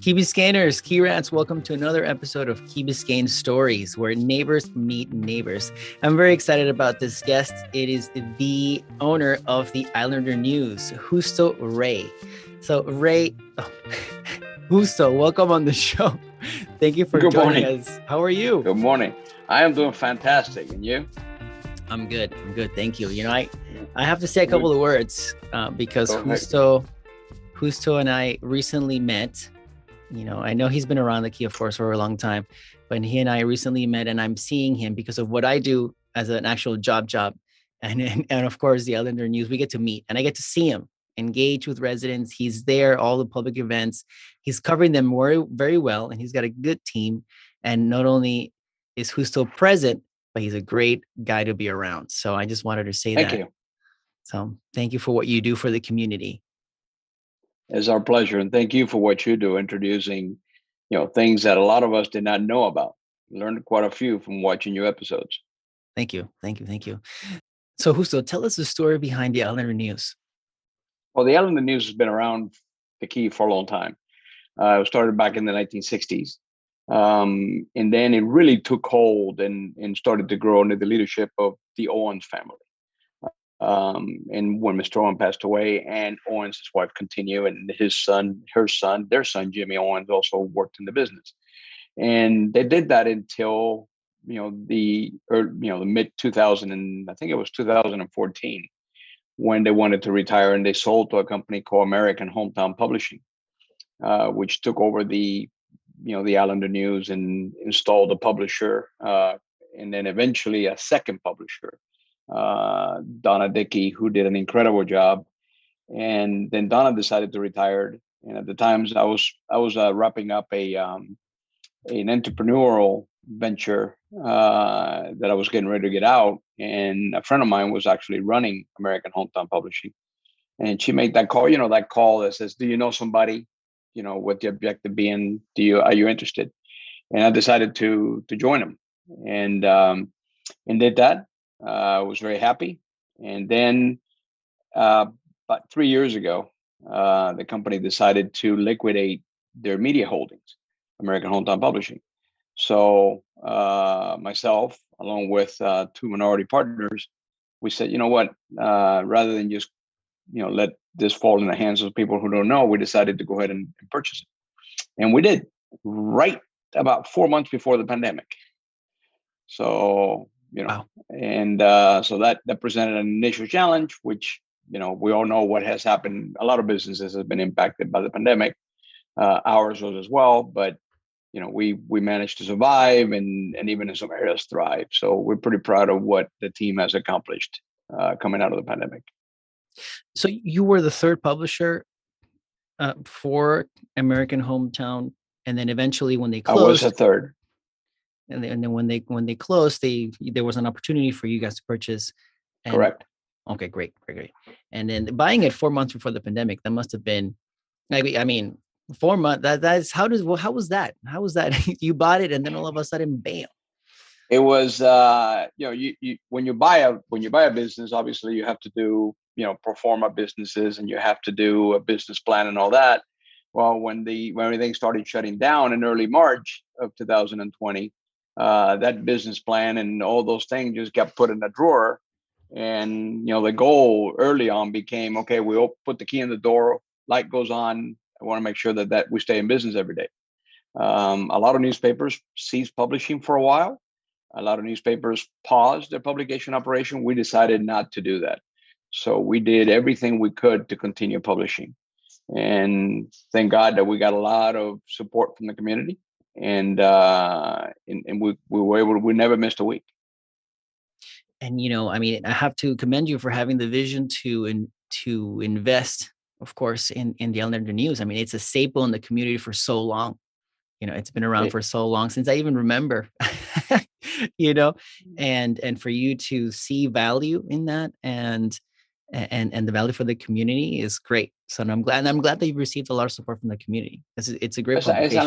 Key Biscayneers, Key Rats, welcome to another episode of Key Biscayne Stories, where neighbors meet neighbors. I'm very excited about this guest. It is the owner of the Islander News, Justo Ray. So Ray, Justo, welcome on the show. Thank you for joining us. How are you? Good morning. I am doing fantastic. And you? I'm good. Thank you. You know, I have to say a couple of words because Justo and I recently met. You know, I know he's been around the Key, of course, for a long time, but he and I recently met, and I'm seeing him because of what I do as an actual job. And of course, the Islander News, we get to meet and I get to see him engage with residents. He's there, all the public events. He's covering them very well, and he's got a good team. And not only is Justo present, but he's a great guy to be around. So I just wanted to say that. Thank you. So thank you for what you do for the community. It's our pleasure. And thank you for what you do, introducing, things that a lot of us did not know about. Learned quite a few from watching your episodes. Thank you. So Justo, tell us the story behind the Islander News. Well, the Islander News has been around the Key for a long time. It was started back in the 1960s. And then it really took hold and started to grow under the leadership of the Owens family. And when Mr. Owen passed away, and Owens, his wife, continued, and their son, Jimmy Owens, also worked in the business. And they did that until, the mid 2000, and I think it was 2014, when they wanted to retire, and they sold to a company called American Hometown Publishing, which took over the Islander News and installed a publisher, and then eventually a second publisher, Donna Dickey, who did an incredible job. And then Donna decided to retire. And at the times I was wrapping up an entrepreneurial venture that I was getting ready to get out. And a friend of mine was actually running American Hometown Publishing. And she made that call, that call that says, do you know somebody, with the objective being, are you interested? And I decided to join them and did that. I was very happy. And then about 3 years ago, the company decided to liquidate their media holdings, American Hometown Publishing. So myself, along with two minority partners, we said, you know what, rather than just, let this fall in the hands of people who don't know, we decided to go ahead and purchase it. And we did right about 4 months before the pandemic. So, Wow. And so that presented an initial challenge, which, we all know what has happened. A lot of businesses have been impacted by the pandemic. Ours was as well, but, we managed to survive and even in some areas thrive. So we're pretty proud of what the team has accomplished coming out of the pandemic. So you were the third publisher for American Hometown, and then eventually when they closed, I was a third. And then when they closed, there was an opportunity for you guys to purchase. Correct. Okay, great. And then buying it 4 months before the pandemic, that must have been, 4 months. That's how was that? How was that? You bought it, and then all of a sudden, bam. It was, you when you buy a business, obviously you have to do, pro forma businesses, and you have to do a business plan and all that. Well, when everything started shutting down in early March of 2020, that business plan and all those things just got put in a drawer. And, the goal early on became, okay, we'll put the key in the door, light goes on. I want to make sure that we stay in business every day. A lot of newspapers ceased publishing for a while. A lot of newspapers paused their publication operation. We decided not to do that. So we did everything we could to continue publishing. And thank God that we got a lot of support from the community. And we were able to, we never missed a week. And, I have to commend you for having the vision to invest, of course, in the Islander News. It's a staple in the community for so long. It's been around for so long, since I even remember, and for you to see value in that and the value for the community is great. So I'm glad that you've received a lot of support from the community. It's a great publication.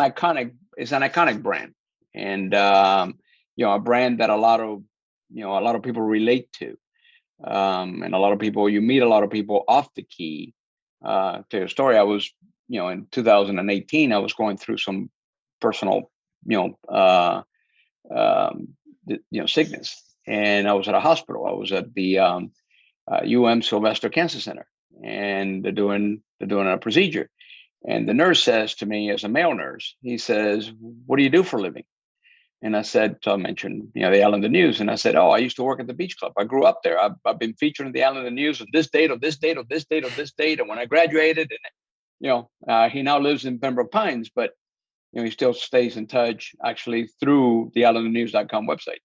It's an iconic brand, and a brand that a lot of people relate to, and a lot of people, you meet a lot of people off the Key. To your story, I was in 2018, I was going through some personal, sickness, and I was at a hospital. I was at the Sylvester Cancer Center, and they're doing a procedure. And the nurse says to me, as a male nurse, he says, "What do you do for a living?" And I said, so I mentioned, the Islander News. And I said, "Oh, I used to work at the beach club. I grew up there. I've been featured in the Islander News on this date, on this date, on this date, on this date. And when I graduated, and, he now lives in Pembroke Pines, but, he still stays in touch actually through the islandernews.com website.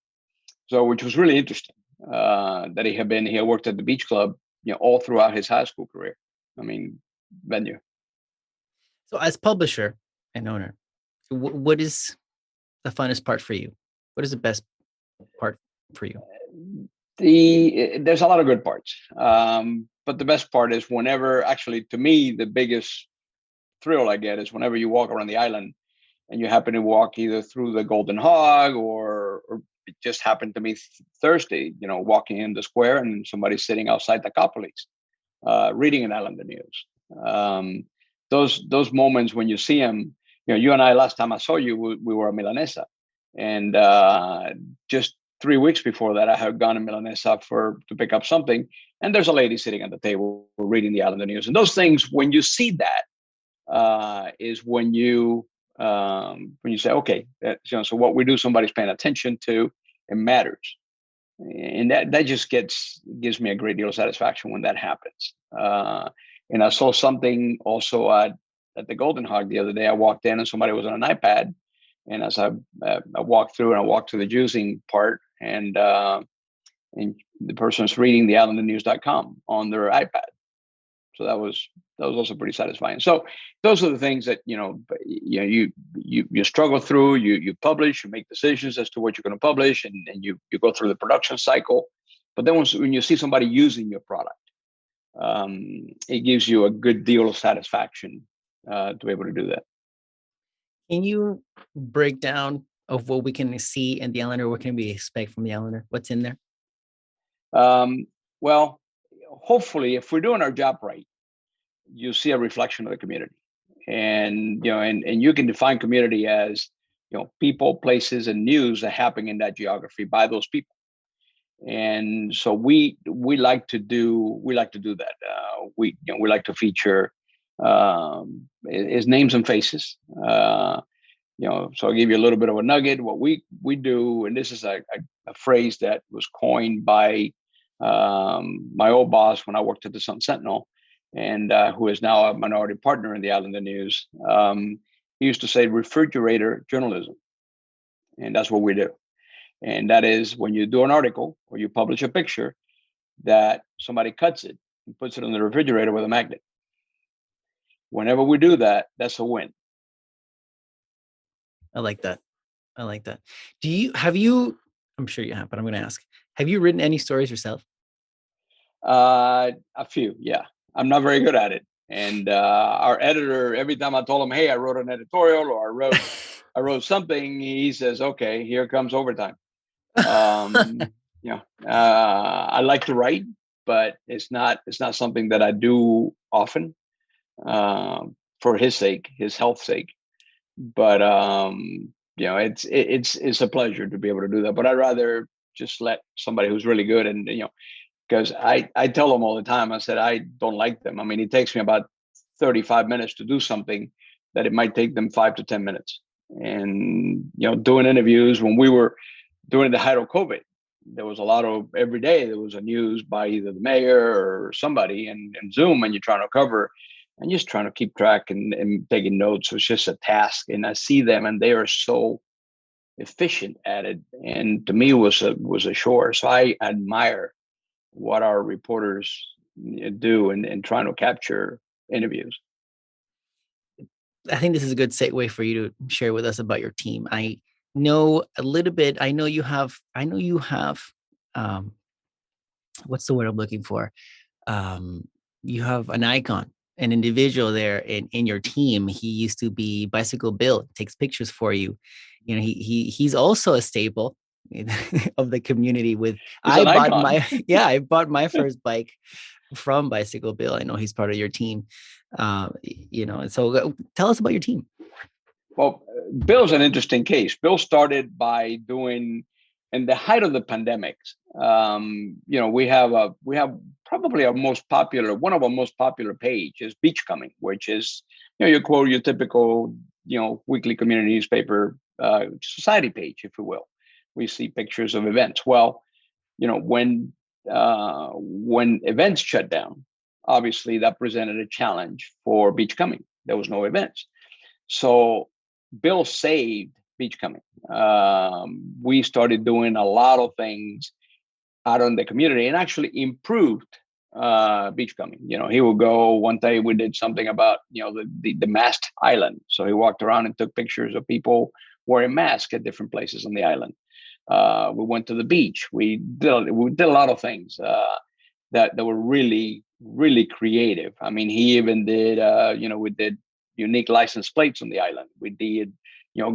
So, which was really interesting, that he had worked at the beach club, all throughout his high school career. I mean, venue. So as publisher and owner, what is the funnest part for you? What is the best part for you? There's a lot of good parts. But the best part is actually, to me, the biggest thrill I get is whenever you walk around the island and you happen to walk either through the Golden Hog or it just happened to me Thursday, walking in the square and somebody's sitting outside the Copolis, reading an Islander News. Those moments when you see them, you and I, last time I saw you, we were at Milanesa, and just 3 weeks before that, I had gone to Milanesa to pick up something, and there's a lady sitting at the table reading the Islander News. And those things, when you see that, is when you say, okay, so what we do, somebody's paying attention to, it matters. And that just gives me a great deal of satisfaction when that happens. And I saw something also at the Golden Hog the other day. I walked in and somebody was on an iPad. And as I walked through, and I walked to the juicing part, and the person's reading the islandernews.com on their iPad. So that was also pretty satisfying. So those are the things that you struggle through. You publish, you make decisions as to what you're going to publish, and you go through the production cycle. But then when you see somebody using your product, it gives you a good deal of satisfaction to be able to do that. Can you break down of what we can see in the Islander? What can we expect from the Islander? What's in there? Well, hopefully, if we're doing our job right, you see a reflection of the community, and you can define community as people, places, and news that happen in that geography by those people. And so we like to do that. We like to feature is names and faces. So I'll give you a little bit of a nugget. What we do, and this is a phrase that was coined by my old boss when I worked at the Sun Sentinel, and who is now a minority partner in the Islander News. He used to say refrigerator journalism, and that's what we do. And that is when you do an article or you publish a picture, that somebody cuts it and puts it on the refrigerator with a magnet. Whenever we do that, that's a win. I like that. I'm sure you have, but I'm going to ask, have you written any stories yourself? A few, yeah. I'm not very good at it. And our editor, every time I told him, hey, I wrote an editorial or I wrote something, he says, okay, here comes overtime. I like to write, but it's not something that I do often, for his sake, his health sake. But it's a pleasure to be able to do that. But I'd rather just let somebody who's really good, and because I tell them all the time, I said I don't like them. I mean, it takes me about 35 minutes to do something that it might take them 5 to 10 minutes. And doing interviews when we were during the height of COVID, there was a lot of every day there was a news by either the mayor or somebody and Zoom, and you're trying to cover and just trying to keep track and taking notes. So it's just a task. And I see them and they are so efficient at it. And to me it was a chore. So I admire what our reporters do in trying to capture interviews. I think this is a good segue for you to share with us about your team. I know a little bit. I know you have, what's the word I'm looking for? You have an icon, an individual there in your team. He used to be Bicycle Bill, takes pictures for you. He's also a staple of the community. I bought my first bike from Bicycle Bill. I know he's part of your team. And so tell us about your team. Well, Bill's an interesting case. Bill started by doing, in the height of the pandemic. We have probably one of our most popular page is Beach Coming, which is, you quote your typical, weekly community newspaper society page, if you will. We see pictures of events. Well, when events shut down, obviously that presented a challenge for Beach Coming. There was no events. So Bill saved Beach Coming. We started doing a lot of things out in the community and actually improved Beach Coming. He would go one day, we did something about, the masked island. So he walked around and took pictures of people wearing masks at different places on the island. We went to the beach. We did a lot of things that were really, really creative. I mean, he even did, we did unique license plates on the island. We did,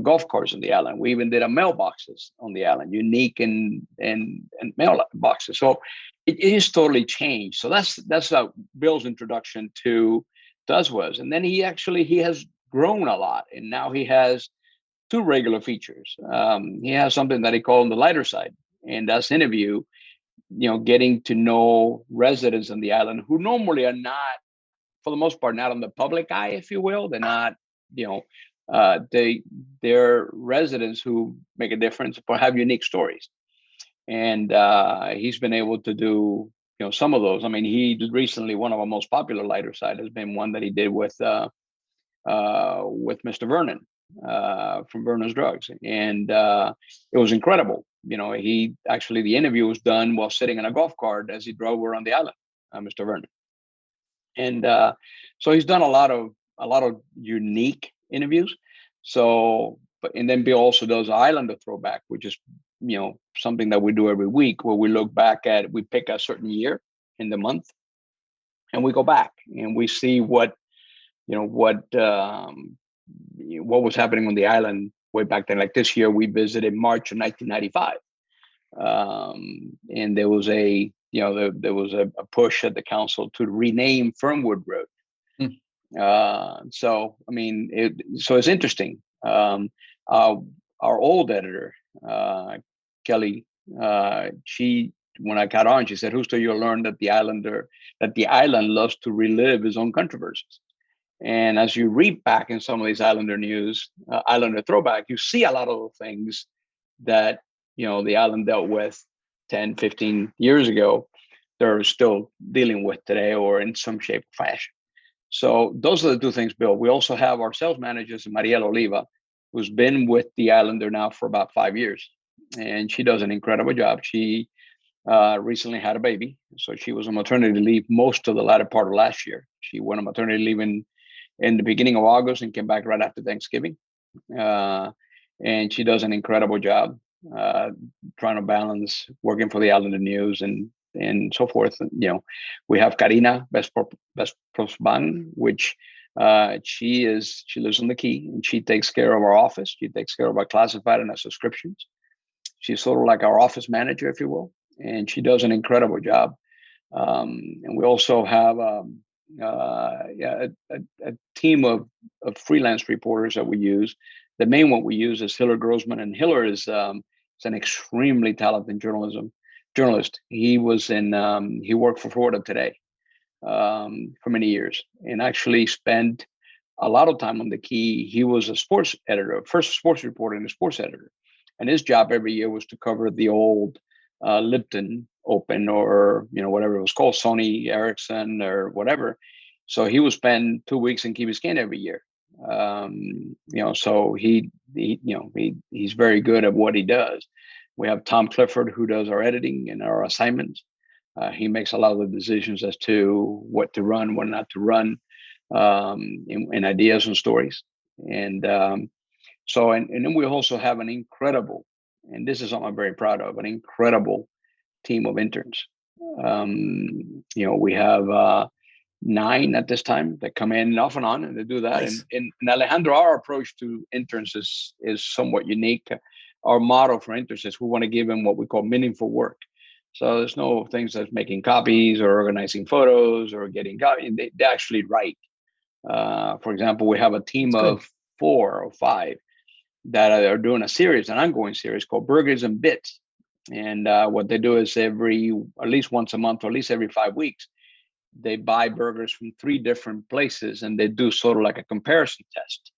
golf carts on the island. We even did a mailboxes on the island, unique and mailboxes. So it is totally changed. So that's how Bill's introduction to us was. And then he has grown a lot. And now he has 2 regular features. He has something that he called the lighter side. And that's interview, getting to know residents on the island who normally are not, for the most part, not on the public eye, if you will. They're not, they're residents who make a difference but have unique stories. And he's been able to do, some of those. I mean, he recently, one of our most popular lighter side has been one that he did with Mr. Vernon from Vernon's Drugs. And it was incredible. The interview was done while sitting in a golf cart as he drove around the island, Mr. Vernon. And so he's done a lot of unique interviews. And then Bill also does Islander Throwback, which is, something that we do every week where we pick a certain year in the month and we go back and we see what was happening on the island way back then. Like this year, we visited March of 1995. And there was a push at the council to rename Fernwood Road. So it's interesting. Our old editor, Kelly, when I got on, she said, "Justo, you'll learn that the island loves to relive his own controversies." And as you read back in some of these Islander news, Islander Throwback, you see a lot of the things that, the island dealt with 10, 15 years ago, they're still dealing with today or in some shape or fashion. So those are the 2 things, Bill. We also have our sales managers, Mariela Oliva, who's been with the Islander now for about 5 years. And she does an incredible job. She recently had a baby. So she was on maternity leave most of the latter part of last year. She went on maternity leave in the beginning of August and came back right after Thanksgiving. And she does an incredible job trying to balance working for the Islander News and so forth. We have Karina Vesprosban, which she lives on the Key and she takes care of our office. She takes care of our classified and our subscriptions. She's sort of like our office manager, if you will, and she does an incredible job. And we also have a team of freelance reporters that we use. The main one we use is Hiller Grossman, and Hiller is an extremely talented journalist. He worked for Florida Today for many years, and actually spent a lot of time on the Key. He was a sports editor, first sports reporter and a sports editor, and his job every year was to cover the old Lipton Open or whatever it was called, Sony Ericsson or whatever. So he would spend 2 weeks in Key Biscayne every year. So he's very good at what he does. We have Tom Clifford, who does our editing and our assignments. He makes a lot of the decisions as to what to run, what not to run, and ideas and stories. And then we also have an incredible, and this is something I'm very proud of, an incredible team of interns. We have 9 at this time that come in off and on, and they do that. Nice. And Alejandro, our approach to interns is somewhat unique. Our motto for interns is we want to give them what we call meaningful work. So there's no things like making copies or organizing photos or getting copies. They actually write. For example, we have a team of 4 or 5 that are doing a series, an ongoing series called Burgers and Bits. And what they do is at least once a month, or at least every 5 weeks, they buy burgers from 3 different places, and they do sort of like a comparison test.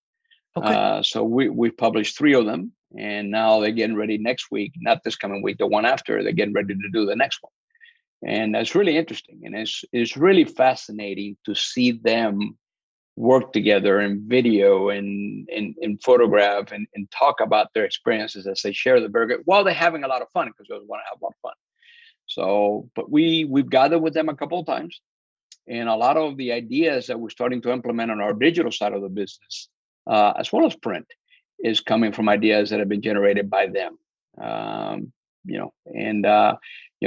Okay. So we published 3 of them, and now they're getting ready next week, not this coming week, the one after. They're getting ready to do the next one, and that's really interesting, and it's really fascinating to see them work together in video and in photograph and talk about their experiences as they share the burger while they're having a lot of fun, because they want to have a lot of fun. So, but we've gathered with them a couple of times, and a lot of the ideas that we're starting to implement on our digital side of the business, as well as print, is coming from ideas that have been generated by them.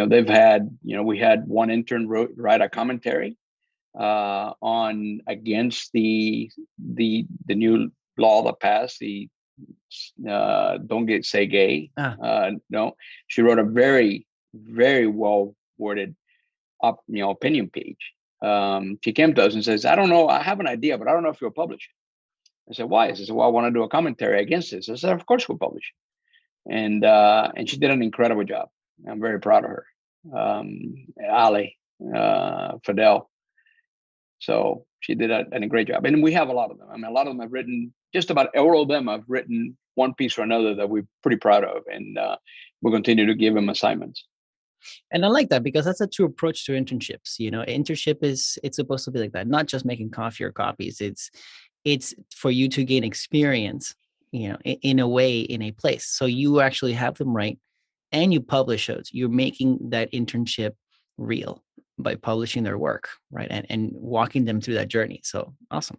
They've had, we had one intern write a commentary on against the new law that passed, the don't say gay. No, she wrote a very, very well worded opinion page. She came to us and says, I don't know, I have an idea, but I don't know if you'll publish it. I said, why? She said, well, I want to do a commentary against this. I said, of course we'll publish it. And she did an incredible job. I'm very proud of her. Ali Fidel. So she did a great job. And we have a lot of them. I mean, a lot of them have written, just about all of them have written one piece or another that we're pretty proud of. And we'll continue to give them assignments. And I like that, because that's a true approach to internships. Internship it's supposed to be like that, not just making coffee or copies. It's for you to gain experience, in a way, in a place. So you actually have them write and you publish those. You're making that internship real by publishing their work, right? And walking them through that journey. So awesome.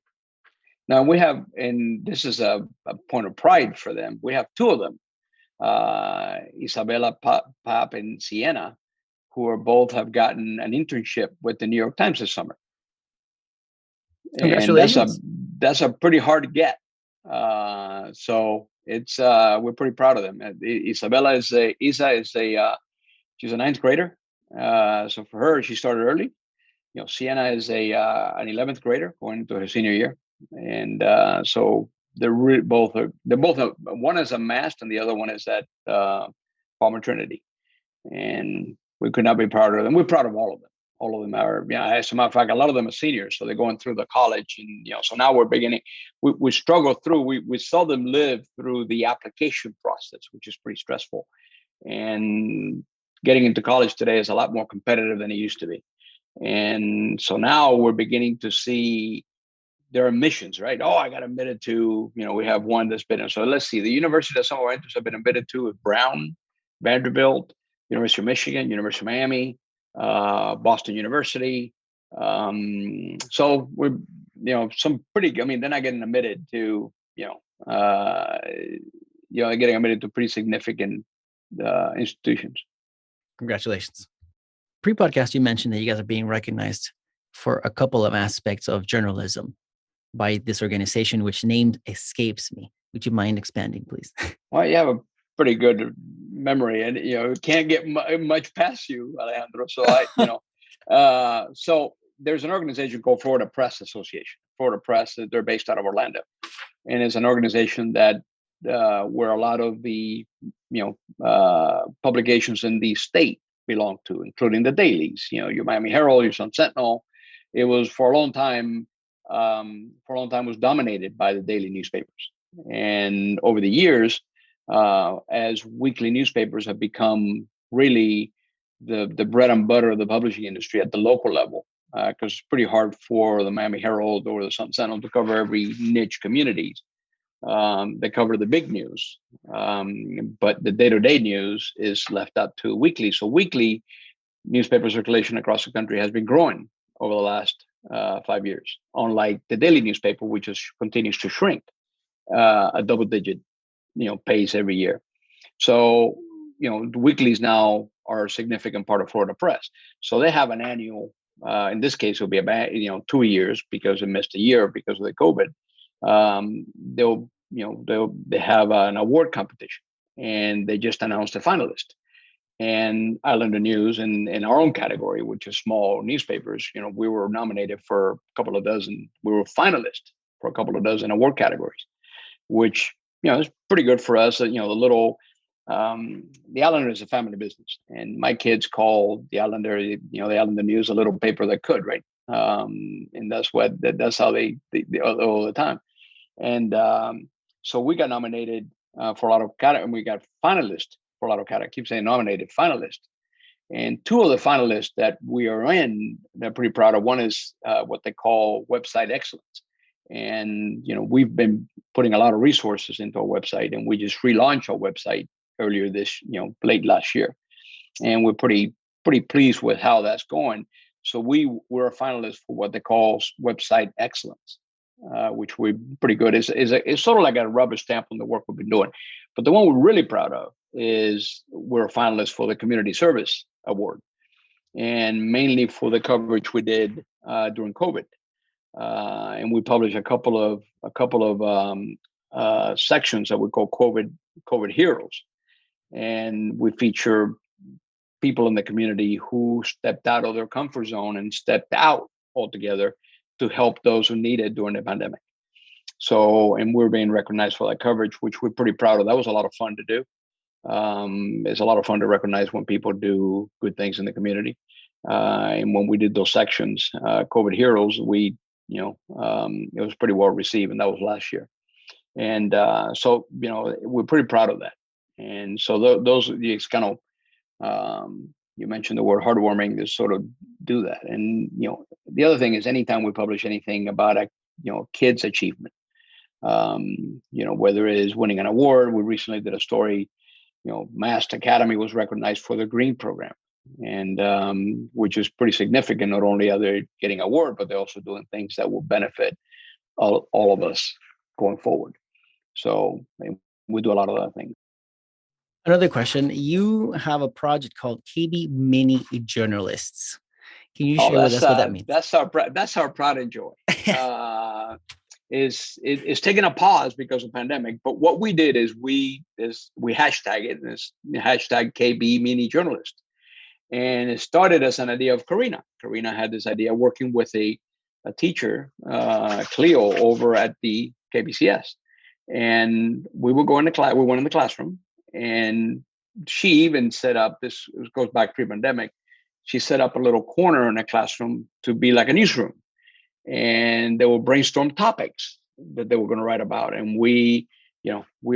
Now we have, and this is a point of pride for them, we have 2 of them, Isabella Pap and Sienna, who are both have gotten an internship with the New York Times this summer. Congratulations. And that's a pretty hard get. So it's we're pretty proud of them. Isabella is she's a 9th grader. So for her, she started early. Sienna is an 11th grader going into her senior year, and so they're both one is a mast and the other one is at Palmer Trinity, and we could not be prouder of them. We're proud of all of them. All of them are, as a matter of fact, a lot of them are seniors, so they're going through the college, and so now we're beginning. We struggle through. We seldom live through the application process, which is pretty stressful, and getting into college today is a lot more competitive than it used to be. And so now we're beginning to see their admissions, right? Oh, I got admitted to, we have one that's been, so let's see, the university that some of our interests have been admitted to is Brown, Vanderbilt, University of Michigan, University of Miami, Boston University. So we're, some pretty, they're not getting admitted to, they're getting admitted to pretty significant institutions. Congratulations. Pre-podcast, you mentioned that you guys are being recognized for a couple of aspects of journalism by this organization, which named escapes me. Would you mind expanding, please? Well, you have a pretty good memory, and it can't get much past you, Alejandro. So so there's an organization called Florida Press Association. Florida Press, they're based out of Orlando, and it's an organization that where a lot of the publications in the state belong to, including the dailies. Your Miami Herald, your Sun Sentinel. It was for a long time was dominated by the daily newspapers, and over the years, as weekly newspapers have become really the bread and butter of the publishing industry at the local level, because it's pretty hard for the Miami Herald or the Sun Sentinel to cover every niche communities. They cover the big news, but the day-to-day news is left up to weekly. So weekly newspaper circulation across the country has been growing over the last 5 years, unlike the daily newspaper, which continues to shrink a double-digit pace every year. So the weeklies now are a significant part of Florida Press. So they have an annual. In this case, it'll be about 2 years because it missed a year because of the COVID. They have an award competition, and they just announced a finalist. and Islander News in our own category, which is small newspapers. We were nominated for a couple of dozen. We were finalists for a couple of dozen award categories, which is pretty good for us. The Islander is a family business, and my kids call the Islander, the Islander News, a little paper that could, right? And that's how they all the time. And so we got nominated for a lot of categories, and we got finalists for a lot of categories. I keep saying nominated, finalists. And two of the finalists that we are in, they're pretty proud of. One is what they call website excellence. And, we've been putting a lot of resources into our website, and we just relaunched our website earlier late last year. And we're pretty pleased with how that's going. So we're a finalist for what they call website excellence, which we're pretty good. It's sort of like a rubber stamp on the work we've been doing. But the one we're really proud of is we're a finalist for the Community Service Award, and mainly for the coverage we did during COVID. And we published a couple of sections that we call COVID Heroes, and we feature people in the community who stepped out of their comfort zone and stepped out altogether to help those who needed during the pandemic. So, and we're being recognized for that coverage, which we're pretty proud of. That was a lot of fun to do. It's a lot of fun to recognize when people do good things in the community. And when we did those sections, COVID Heroes, it was pretty well received, and that was last year. And so, we're pretty proud of that. And so those, it's kind of, you mentioned the word heartwarming to sort of do that. And, the other thing is anytime we publish anything about a, kid's achievement, whether it is winning an award. We recently did a story, Mast Academy was recognized for the green program, and which is pretty significant. Not only are they getting an award, but they're also doing things that will benefit all of us going forward. So we do a lot of other things. Another question. You have a project called KB Mini Journalists. Can you share with us what that means? That's our pride and joy. Is taking a pause because of pandemic. But what we did is we hashtag it, and it's hashtag KB Mini Journalist. And it started as an idea of Karina. Karina had this idea working with a teacher, Cleo, over at the KBCS. And we would go in the class. We went in the classroom, and she even set up, this goes back pre-pandemic, she set up a little corner in the classroom to be like a newsroom. And they will brainstorm topics that they were going to write about. And we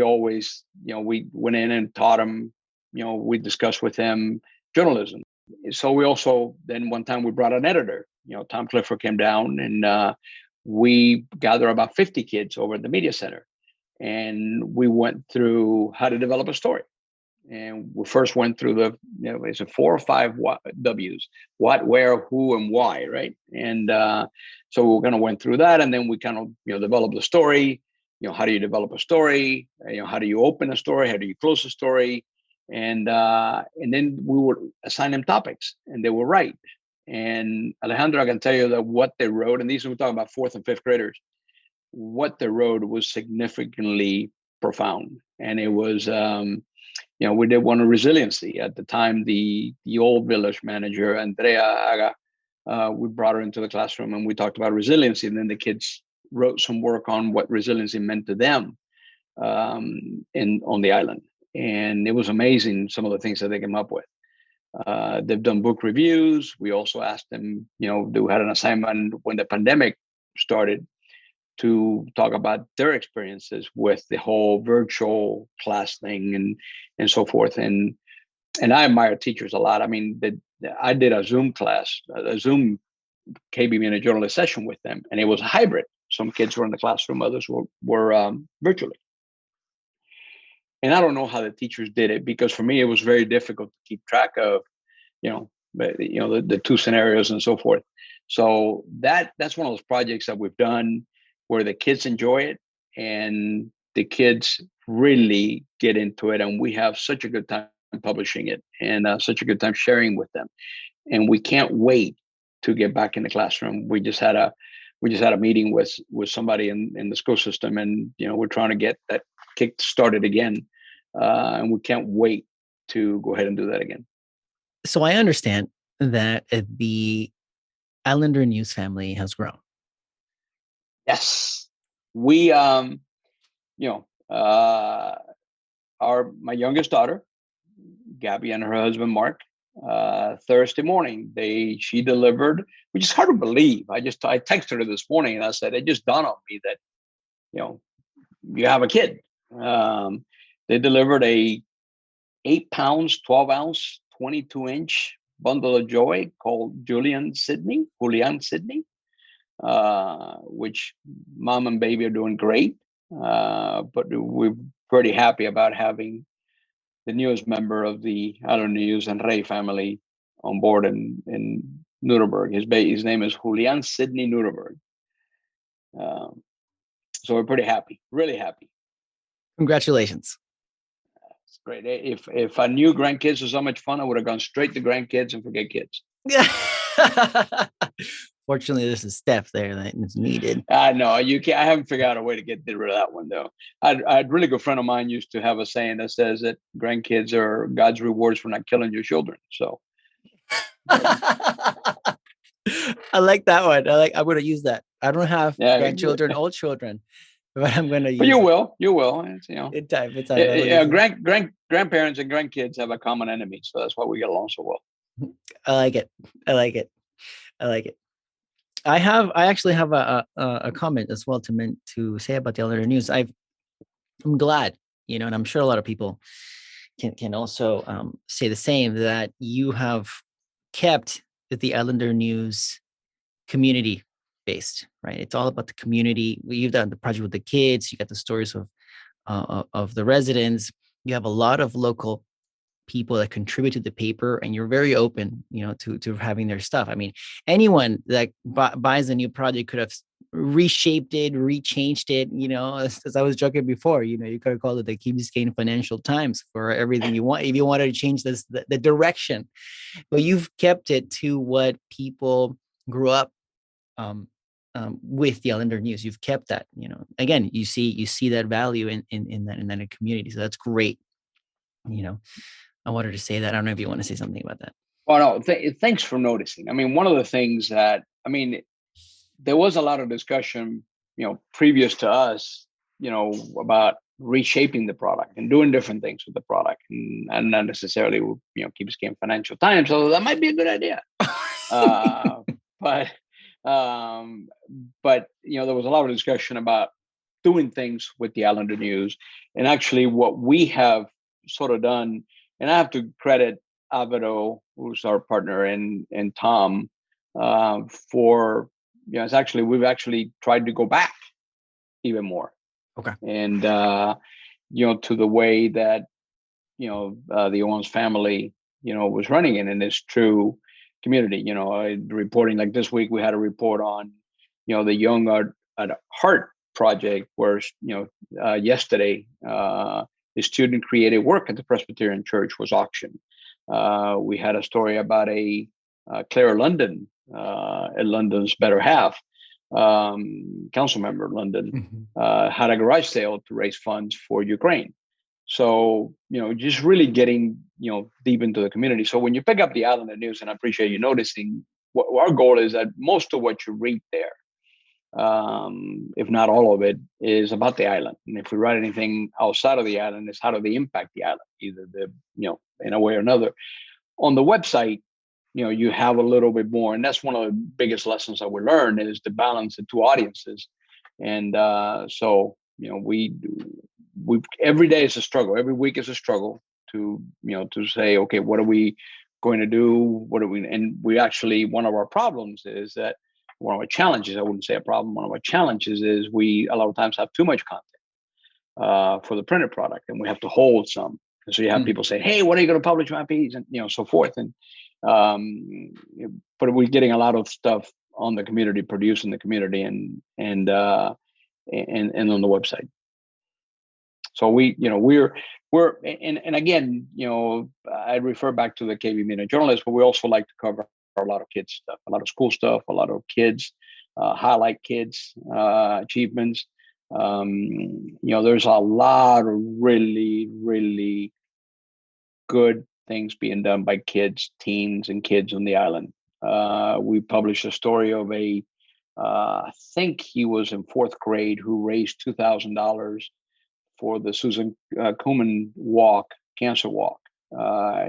always, we went in and taught them, we discussed with them journalism. So we also, then one time we brought an editor, Tom Clifford came down, and we gathered about 50 kids over at the media center. And we went through how to develop a story. And we first went through it's 4 or 5 W's: what, where, who, and why, right? And so we kind of went through that, and then we kind of developed the story. How do you develop a story? How do you open a story? How do you close a story? And then we would assign them topics, and they would write. And Alejandro, I can tell you that what they wrote, and these we're talking about 4th and 5th graders, what they wrote was significantly profound, and it was. We did one on resiliency. At the time, the old village manager, Andrea Aga, we brought her into the classroom and we talked about resiliency. And then the kids wrote some work on what resiliency meant to them on the island. And it was amazing, some of the things that they came up with. They've done book reviews. We also asked them, they had an assignment when the pandemic started to talk about their experiences with the whole virtual class thing and so forth. And I admire teachers a lot. I mean, I did a Zoom class, a Zoom KB in a journalist session with them, and it was a hybrid. Some kids were in the classroom, others were virtually. And I don't know how the teachers did it, because for me, it was very difficult to keep track of, the 2 scenarios and so forth. So that's one of those projects that we've done where the kids enjoy it and the kids really get into it. And we have such a good time publishing it and such a good time sharing with them. And we can't wait to get back in the classroom. We just had a meeting with somebody in the school system, and we're trying to get that kick started again. And we can't wait to go ahead and do that again. So I understand that the Islander News family has grown. Yes, we you know our my youngest daughter, Gabby, and her husband Mark. Thursday morning, she delivered, which is hard to believe. I texted her this morning and I said it just dawned on me that you know you have a kid. Um, they delivered a 8 pounds, 12 ounce, 22-inch bundle of joy called Julian Sydney, which mom and baby are doing great. But we're pretty happy about having the newest member of the Allen News and Rey family on board in Nuremberg. His name is Julian Sydney Nuremberg. Um, so we're pretty happy, really happy. Congratulations. It's great. If I knew grandkids was so much fun, I would have gone straight to grandkids and forget kids. Fortunately, there's a step there that is needed. I know you can't. I haven't figured out a way to get rid of that one though. A really good friend of mine used to have a saying that says that grandkids are God's rewards for not killing your children. So I like that one. I'm going to use that. I don't have grandchildren, old children, but I'm going to use. But you will. It's, in time. Grandparents and grandkids have a common enemy, so that's why we get along so well. I like it. I actually have a comment as well to say about the Islander News. I'm glad, and I'm sure a lot of people can also say the same, that you have kept the Islander News community based, right? It's all about the community. You've done the project with the kids. You got the stories of the residents. You have a lot of local people that contribute to the paper, and you're very open, to having their stuff. I mean, anyone that buys a new project could have reshaped it, rechanged it, as I was joking before, you could have called it the Key Biscayne Financial Times for everything you want, if you wanted to change the direction, but you've kept it to what people grew up with the Islander News. You've kept that, again, you see that value in that community. So that's great. I wanted to say that. I don't know if you want to say something about that. Well, no, thanks for noticing. I mean, one of the things that, there was a lot of discussion, previous to us, about reshaping the product and doing different things with the product, and not necessarily, Key Biscayne Financial Times, although that might be a good idea. But there was a lot of discussion about doing things with the Islander News, and actually what we have sort of done, and I have to credit Avido, who's our partner, and Tom, for, we've actually tried to go back even more. Okay. And, to the way that, the Owens family, was running it in this true community, reporting like this week, we had a report on, the Young at Heart project, where, yesterday, the student created work at the Presbyterian Church was auctioned. We had a story about a Claire London, at London's Better Half, council member London, had a garage sale to raise funds for Ukraine. So, just really getting, deep into the community. So when you pick up the Islander News, and I appreciate you noticing, what our goal is that most of what you read there, if not all of it, is about the island. And if we write anything outside of the island, it's how do they impact the island, either in a way or another. On the website, you have a little bit more, and that's one of the biggest lessons that we learned, is to balance the two audiences. And so, we every day is a struggle. Every week is a struggle to say, okay, what are we going to do? And we actually, one of our problems is that, one of our challenges, I wouldn't say a problem, one of our challenges is we a lot of times have too much content for the printed product, and we have to hold some. And so you have people say, hey, when are you going to publish my piece? And, so forth. And, but we're getting a lot of stuff on the community, produced in the community, and on the website. So we're and again, I refer back to the KB Media Journalist, but we also like to cover a lot of kids stuff, a lot of school stuff, a lot of kids, highlight kids achievements. There's a lot of really, really good things being done by teens and kids on the island. We published a story of I think he was in fourth grade, who raised $2,000 for the Susan Komen cancer walk.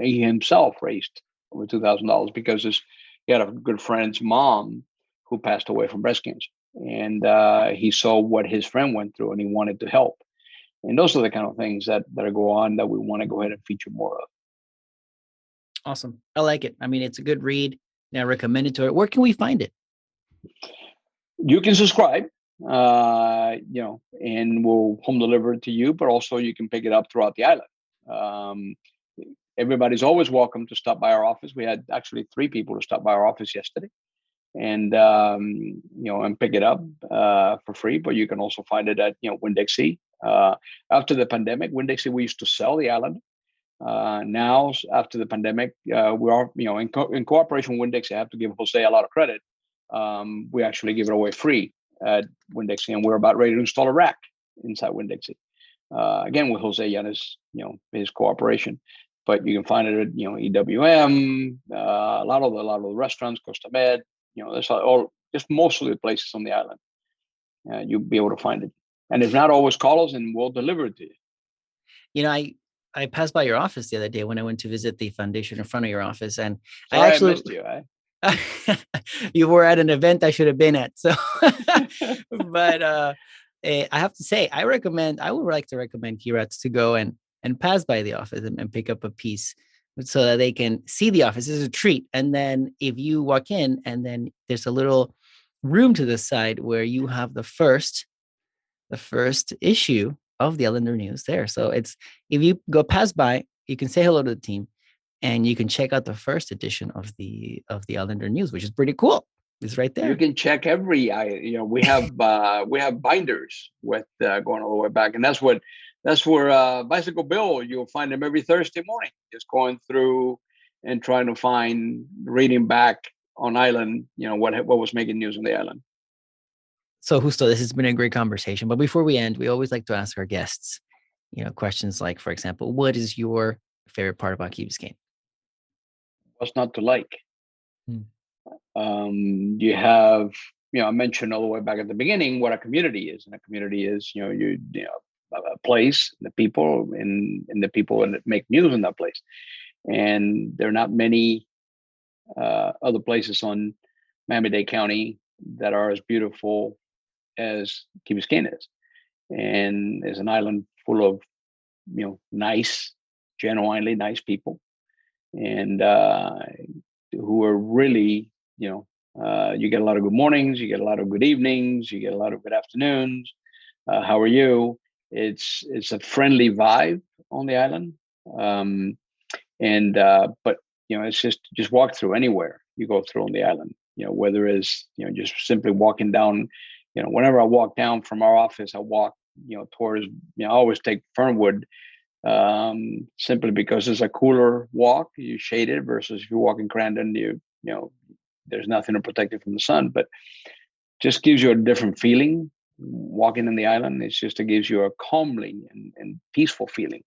He himself raised over $2,000 because he had a good friend's mom who passed away from breast cancer. And he saw what his friend went through and he wanted to help. And those are the kind of things that go on that we want to go ahead and feature more of. Awesome. I like it. I mean, it's a good read. Now, recommend it to it. Where can we find it? You can subscribe, and we'll home deliver it to you, but also you can pick it up throughout the island. Everybody's always welcome to stop by our office. We had actually 3 people to stop by our office yesterday and pick it up for free, but you can also find it at, Winn-Dixie. After the pandemic, Winn-Dixie, we used to sell the island. Now, after the pandemic, we are, in cooperation with Winn-Dixie, I have to give Jose a lot of credit. We actually give it away free at Winn-Dixie, and we're about ready to install a rack inside Winn-Dixie. Again, with Jose and his cooperation. But you can find it at, EWM, a lot of the restaurants, Costa Med, there's just most of the places on the island. You'll be able to find it. And if not, always call us and we'll deliver it to you. I passed by your office the other day when I went to visit the foundation in front of your office, and Sorry, I missed you. You were at an event I should have been at. So, but I have to say, I would like to recommend Key Rats to go and pass by the office and pick up a piece so that they can see the office. It's a treat. And then if you walk in, and then there's a little room to the side where you have the first issue of the Islander News there. So if you go pass by, you can say hello to the team, and you can check out the first edition of the Islander News, which is pretty cool. It's right there. You can check we have binders with going all the way back, and that's where Bicycle Bill, you'll find him every Thursday morning, just going through and trying to reading back on island, what was making news on the island. So Justo, this has been a great conversation. But before we end, we always like to ask our guests, questions like, for example, what is your favorite part about Key Biscayne? What's not to like? You have, I mentioned all the way back at the beginning what a community is, and a community is, a place, the people, and the people that make news in that place. And there are not many other places on Miami-Dade County that are as beautiful as Key Biscayne is, and is an island full of genuinely nice people, and who are really you get a lot of good mornings, you get a lot of good evenings, you get a lot of good afternoons. How are you? It's a friendly vibe on the island, but it's just walk through anywhere you go through on the island. Whether it's just simply walking down. Whenever I walk down from our office, I walk, towards, I always take Fernwood, simply because it's a cooler walk. You shade it versus if you walk in Crandon, there's nothing to protect you from the sun, but just gives you a different feeling walking in the island. It gives you a calming and peaceful feeling.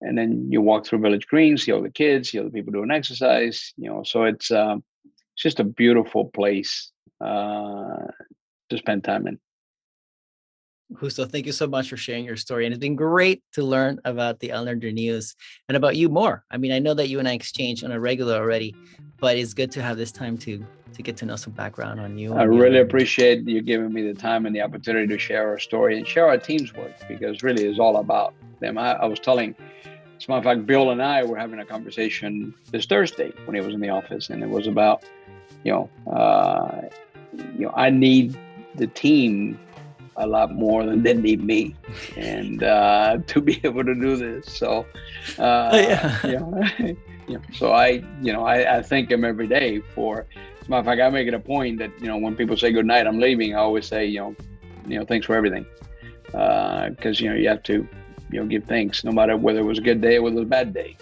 And then you walk through Village Green, see all the kids, see all the people doing exercise, so it's just a beautiful place to spend time in. Justo, thank you so much for sharing your story. And it's been great to learn about the Islander News and about you more. I mean, I know that you and I exchange on a regular already, but it's good to have this time to get to know some background on you. I really appreciate you giving me the time and the opportunity to share our story and share our team's work, because really it's all about them. I was telling, as a matter of fact, Bill and I were having a conversation this Thursday when he was in the office, and it was about, I need the team a lot more than they need me, and to be able to do this. So, so I thank him every day for. As a matter of fact, I make it a point that when people say good night, I'm leaving, I always say thanks for everything, because you have to give thanks no matter whether it was a good day or whether it was a bad day.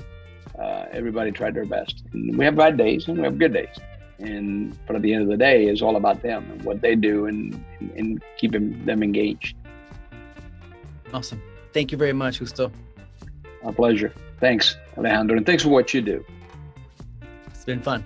Everybody tried their best, and we have bad days and we have good days. But at the end of the day, it's all about them and what they do and keeping them engaged. Awesome. Thank you very much, Justo. A pleasure. Thanks, Alejandro, and thanks for what you do. It's been fun.